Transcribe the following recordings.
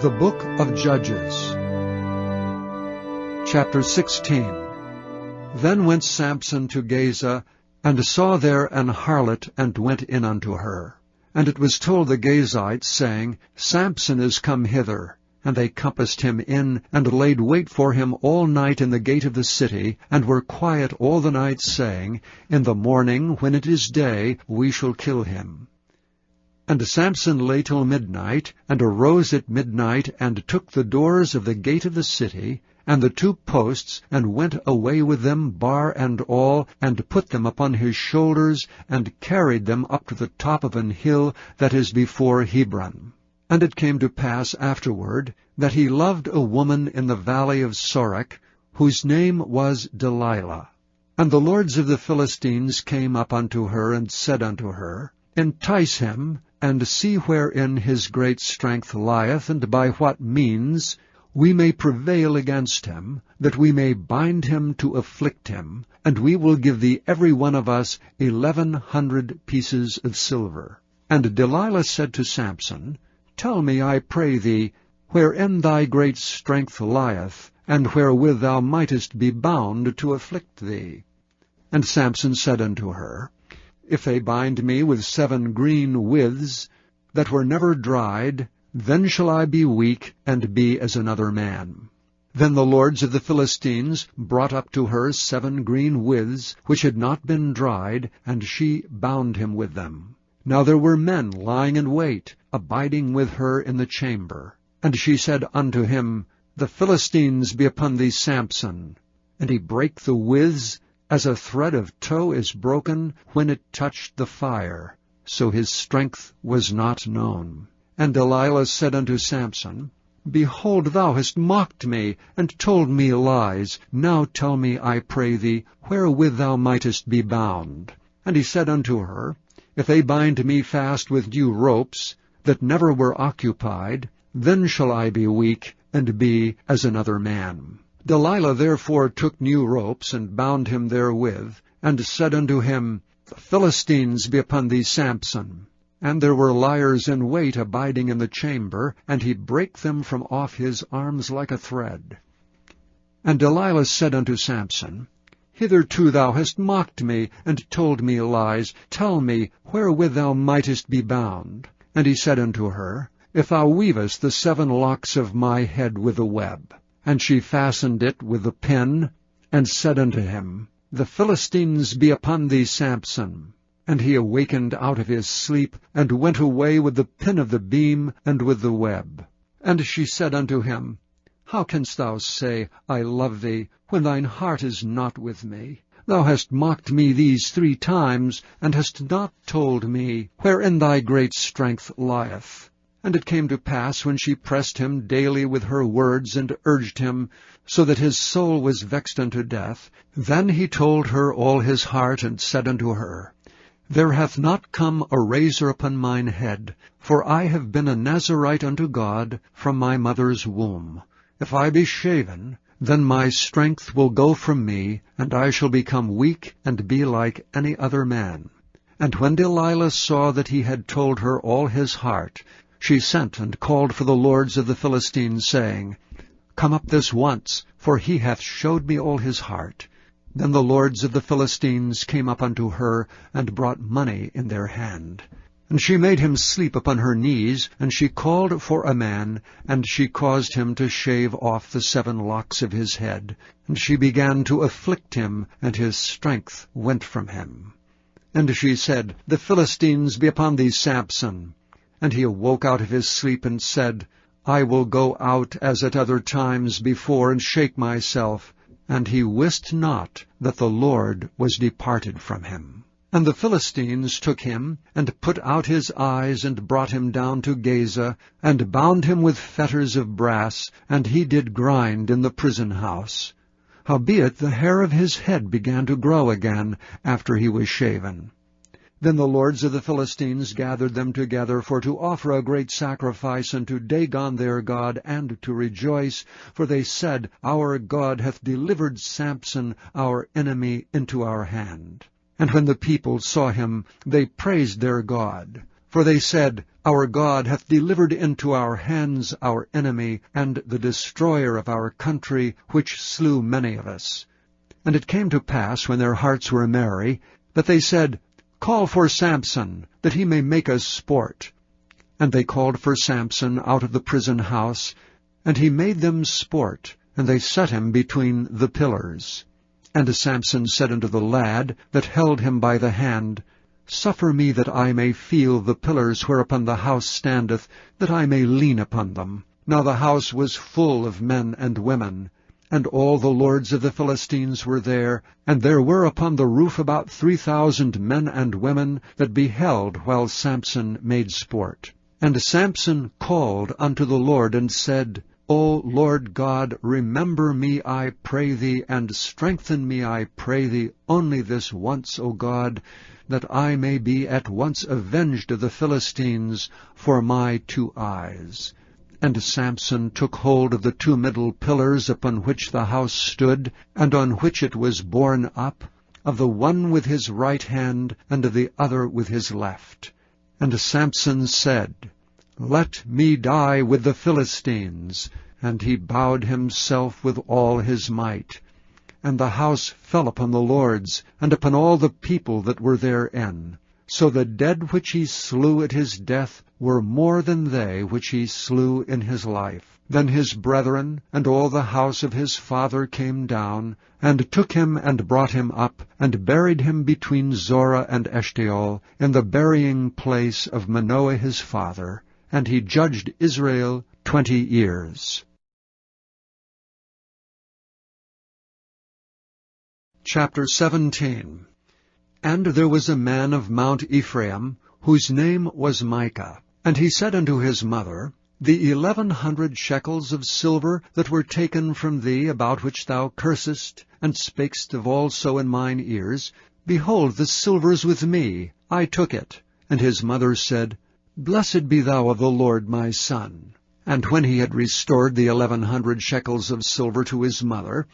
The Book of Judges, Chapter 16. Then went Samson to Gaza, and saw there an harlot, and went in unto her. And it was told the Gazites, saying, Samson is come hither. And they compassed him in, and laid wait for him all night in the gate of the city, and were quiet all the night, saying, In the morning, when it is day, we shall kill him. And Samson lay till midnight, and arose at midnight, and took the doors of the gate of the city, and the 2 posts, and went away with them, bar and all, and put them upon his shoulders, and carried them up to the top of an hill that is before Hebron. And it came to pass afterward, that he loved a woman in the valley of Sorek, whose name was Delilah. And the lords of the Philistines came up unto her, and said unto her, Entice him, and see wherein his great strength lieth, and by what means we may prevail against him, that we may bind him to afflict him, and we will give thee every one of us 1,100 pieces of silver. And Delilah said to Samson, Tell me, I pray thee, wherein thy great strength lieth, and wherewith thou mightest be bound to afflict thee. And Samson said unto her, If they bind me with 7 green withs, that were never dried, then shall I be weak, and be as another man. Then the lords of the Philistines brought up to her 7 green withs, which had not been dried, and she bound him with them. Now there were men lying in wait, abiding with her in the chamber. And she said unto him, The Philistines be upon thee, Samson. And he brake the withs, as a thread of tow is broken when it touched the fire. So his strength was not known. And Delilah said unto Samson, Behold, thou hast mocked me, and told me lies. Now tell me, I pray thee, wherewith thou mightest be bound. And he said unto her, If they bind me fast with new ropes, that never were occupied, then shall I be weak, and be as another man. Delilah therefore took new ropes, and bound him therewith, and said unto him, The Philistines be upon thee, Samson. And there were liers in wait abiding in the chamber, and he brake them from off his arms like a thread. And Delilah said unto Samson, Hitherto thou hast mocked me, and told me lies. Tell me, wherewith thou mightest be bound. And he said unto her, If thou weavest the 7 locks of my head with a web. And she fastened it with a pin, and said unto him, The Philistines be upon thee, Samson. And he awakened out of his sleep, and went away with the pin of the beam, and with the web. And she said unto him, How canst thou say, I love thee, when thine heart is not with me? Thou hast mocked me these 3 times, and hast not told me wherein thy great strength lieth. And it came to pass, when she pressed him daily with her words, and urged him, so that his soul was vexed unto death, then he told her all his heart, and said unto her, There hath not come a razor upon mine head, for I have been a Nazarite unto God from my mother's womb. If I be shaven, then my strength will go from me, and I shall become weak, and be like any other man. And when Delilah saw that he had told her all his heart, she sent and called for the lords of the Philistines, saying, Come up this once, for he hath showed me all his heart. Then the lords of the Philistines came up unto her, and brought money in their hand. And she made him sleep upon her knees, and she called for a man, and she caused him to shave off the 7 locks of his head. And she began to afflict him, and his strength went from him. And she said, The Philistines be upon thee, Samson. And he awoke out of his sleep, and said, I will go out as at other times before, and shake myself. And he wist not that the Lord was departed from him. And the Philistines took him, and put out his eyes, and brought him down to Gaza, and bound him with fetters of brass, and he did grind in the prison house. Howbeit the hair of his head began to grow again, after he was shaven. Then the lords of the Philistines gathered them together for to offer a great sacrifice unto Dagon their god, and to rejoice, for they said, Our God hath delivered Samson our enemy into our hand. And when the people saw him, they praised their God. For they said, Our God hath delivered into our hands our enemy, and the destroyer of our country, which slew many of us. And it came to pass, when their hearts were merry, that they said, Call for Samson, that he may make us sport. And they called for Samson out of the prison house, and he made them sport, and they set him between the pillars. And Samson said unto the lad that held him by the hand, Suffer me that I may feel the pillars whereupon the house standeth, that I may lean upon them. Now the house was full of men and women, and all the lords of the Philistines were there, and there were upon the roof about 3,000 men and women that beheld while Samson made sport. And Samson called unto the Lord, and said, O Lord God, remember me, I pray thee, and strengthen me, I pray thee, only this once, O God, that I may be at once avenged of the Philistines for my 2 eyes. And Samson took hold of the 2 middle pillars upon which the house stood, and on which it was borne up, of the one with his right hand, and of the other with his left. And Samson said, Let me die with the Philistines. And he bowed himself with all his might. And the house fell upon the lords, and upon all the people that were therein. So the dead which he slew at his death were more than they which he slew in his life. Then his brethren and all the house of his father came down, and took him and brought him up, and buried him between Zorah and Eshtaol, in the burying place of Manoah his father. And he judged Israel 20 years. Chapter 17. And there was a man of Mount Ephraim, whose name was Micah. And he said unto his mother, The 1,100 shekels of silver that were taken from thee, about which thou cursest, and spakest of also in mine ears, behold, the silver is with me, I took it. And his mother said, Blessed be thou of the Lord, my son. And when he had restored the 1,100 shekels of silver to his mother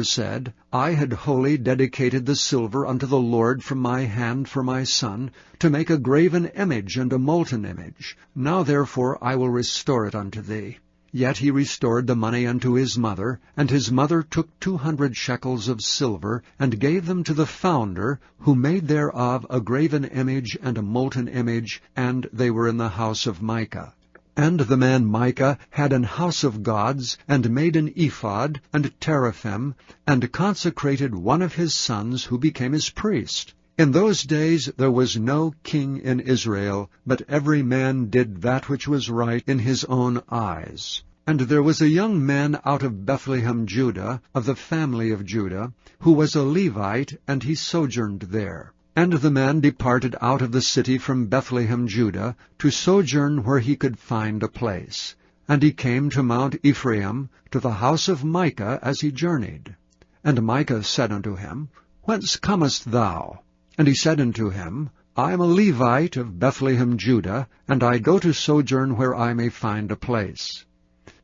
said, I had wholly dedicated the silver unto the Lord from my hand for my son, to make a graven image and a molten image. Now therefore I will restore it unto thee. Yet he restored the money unto his mother, and his mother took 200 shekels of silver, and gave them to the founder, who made thereof a graven image and a molten image, and they were in the house of Micah. And the man Micah had an house of gods, and made an ephod, and teraphim, and consecrated one of his sons, who became his priest. In those days there was no king in Israel, but every man did that which was right in his own eyes. And there was a young man out of Bethlehem, Judah, of the family of Judah, who was a Levite, and he sojourned there. And the man departed out of the city from Bethlehem, Judah, to sojourn where he could find a place. And he came to Mount Ephraim, to the house of Micah, as he journeyed. And Micah said unto him, Whence comest thou? And he said unto him, I am a Levite of Bethlehem, Judah, and I go to sojourn where I may find a place.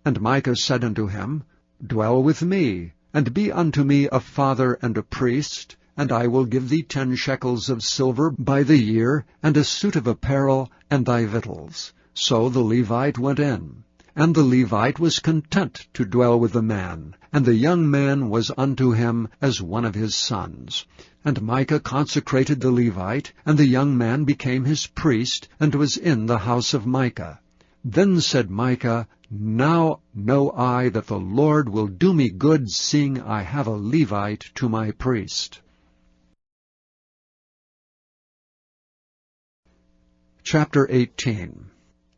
And Micah said unto him, Dwell with me, and be unto me a father and a priest, and I will give thee 10 shekels of silver by the year, and a suit of apparel, and thy victuals. So the Levite went in. And the Levite was content to dwell with the man, and the young man was unto him as one of his sons. And Micah consecrated the Levite, and the young man became his priest, and was in the house of Micah. Then said Micah, Now know I that the Lord will do me good, seeing I have a Levite to my priest. Chapter 18.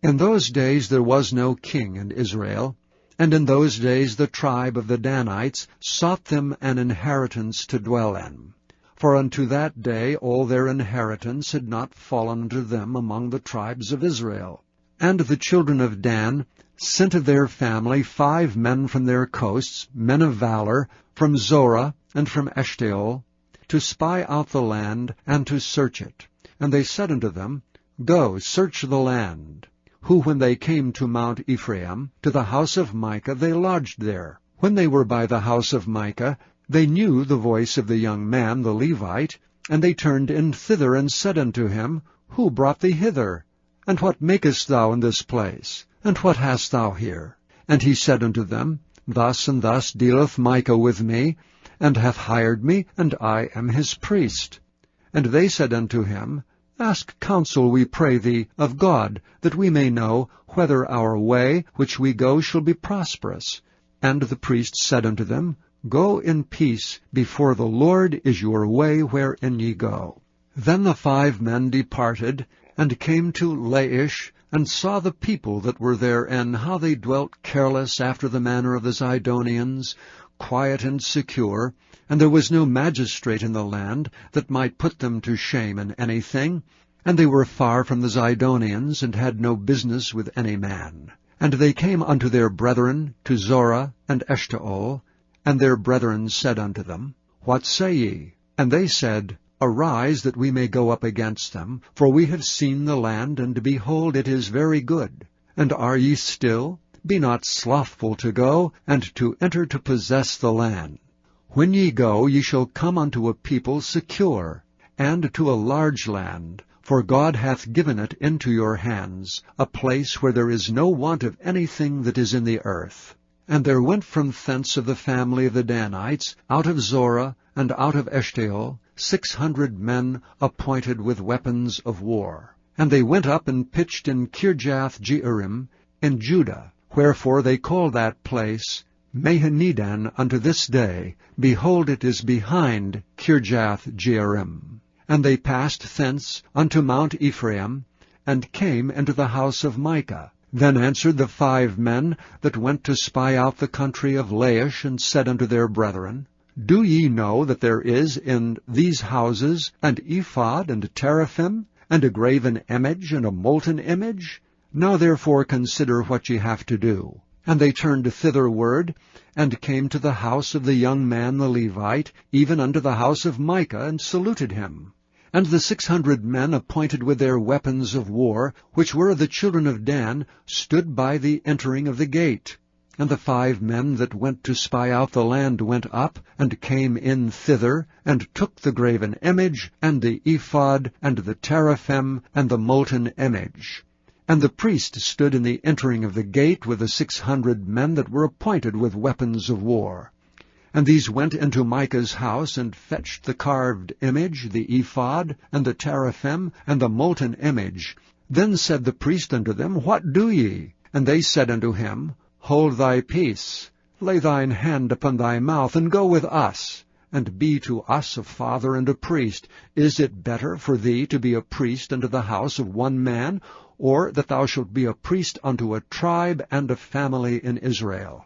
In those days there was no king in Israel, and in those days the tribe of the Danites sought them an inheritance to dwell in. For unto that day all their inheritance had not fallen unto them among the tribes of Israel. And the children of Dan sent of their family 5 men from their coasts, men of valor, from Zorah and from Eshtaol, to spy out the land and to search it. And they said unto them, Go, search the land. Who, when they came to Mount Ephraim, to the house of Micah, they lodged there. When they were by the house of Micah, they knew the voice of the young man, the Levite, and they turned in thither, and said unto him, Who brought thee hither? And what makest thou in this place? And what hast thou here? And he said unto them, Thus and thus dealeth Micah with me, and hath hired me, and I am his priest. And they said unto him, Ask counsel, we pray thee, of God, that we may know whether our way which we go shall be prosperous. And the priest said unto them, Go in peace, before the Lord is your way wherein ye go. Then the 5 men departed, and came to Laish, and saw the people that were therein, how they dwelt careless after the manner of the Zidonians, quiet and secure, and there was no magistrate in the land that might put them to shame in anything, and they were far from the Zidonians, and had no business with any man. And they came unto their brethren, to Zorah and Eshtaol, and their brethren said unto them, What say ye? And they said, Arise, that we may go up against them, for we have seen the land, and behold, it is very good. And are ye still? Be not slothful to go, and to enter to possess the land. When ye go, ye shall come unto a people secure, and to a large land, for God hath given it into your hands, a place where there is no want of anything that is in the earth. And there went from thence of the family of the Danites, out of Zorah, and out of Eshtaol, 600 men appointed with weapons of war. And they went up and pitched in Kirjath-jearim in Judah, wherefore they call that place Mahanidan unto this day. Behold, it is behind Kirjath-jearim. And they passed thence unto Mount Ephraim, and came into the house of Micah. Then answered the 5 men that went to spy out the country of Laish, and said unto their brethren, Do ye know that there is in these houses an ephod, and teraphim, and a graven image, and a molten image? Now therefore consider what ye have to do. And they turned thitherward, and came to the house of the young man the Levite, even unto the house of Micah, and saluted him. And the 600 men appointed with their weapons of war, which were of the children of Dan, stood by the entering of the gate. And the 5 men that went to spy out the land went up, and came in thither, and took the graven image, and the ephod, and the teraphim, and the molten image. And the priest stood in the entering of the gate with the 600 men that were appointed with weapons of war. And these went into Micah's house, and fetched the carved image, the ephod, and the teraphim, and the molten image. Then said the priest unto them, What do ye? And they said unto him, Hold thy peace, lay thine hand upon thy mouth, and go with us, and be to us a father and a priest. Is it better for thee to be a priest unto the house of one man, or that thou shalt be a priest unto a tribe and a family in Israel?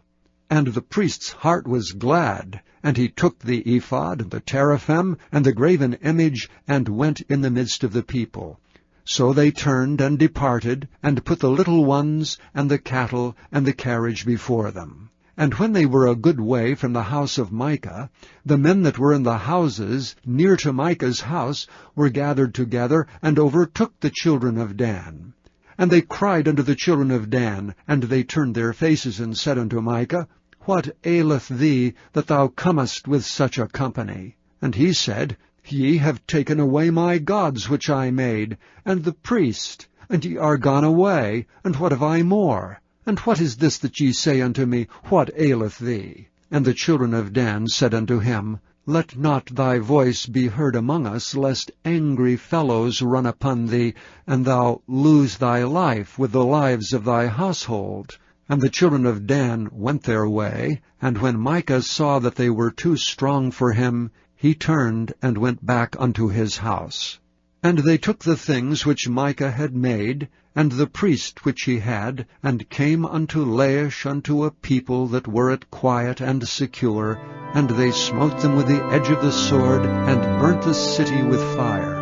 And the priest's heart was glad, and he took the ephod, and the teraphim, and the graven image, and went in the midst of the people. So they turned and departed, and put the little ones, and the cattle, and the carriage before them. And when they were a good way from the house of Micah, the men that were in the houses near to Micah's house were gathered together, and overtook the children of Dan. And they cried unto the children of Dan, and they turned their faces, and said unto Micah, What aileth thee, that thou comest with such a company? And he said, Ye have taken away my gods which I made, and the priest, and ye are gone away, and what have I more? And what is this that ye say unto me, What aileth thee? And the children of Dan said unto him, Let not thy voice be heard among us, lest angry fellows run upon thee, and thou lose thy life with the lives of thy household. And the children of Dan went their way, and when Micah saw that they were too strong for him, he turned and went back unto his house. And they took the things which Micah had made, and the priest which he had, and came unto Laish unto a people that were at quiet and secure, and they smote them with the edge of the sword, and burnt the city with fire.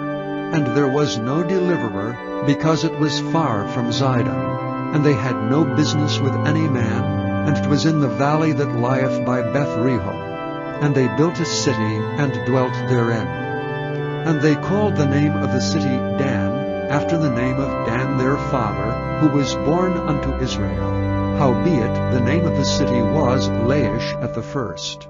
And there was no deliverer, because it was far from Zidon. And they had no business with any man, and it was in the valley that lieth by Beth-rehob. And they built a city, and dwelt therein. And they called the name of the city Dan, after the name of Dan their father, who was born unto Israel. Howbeit the name of the city was Laish at the first.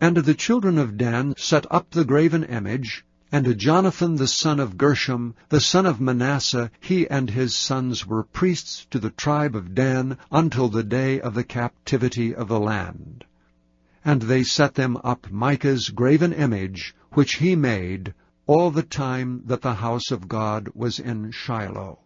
And the children of Dan set up the graven image, And Jonathan the son of Gershom, the son of Manasseh, he and his sons were priests to the tribe of Dan until the day of the captivity of the land. And they set them up Micah's graven image, which he made, all the time that the house of God was in Shiloh.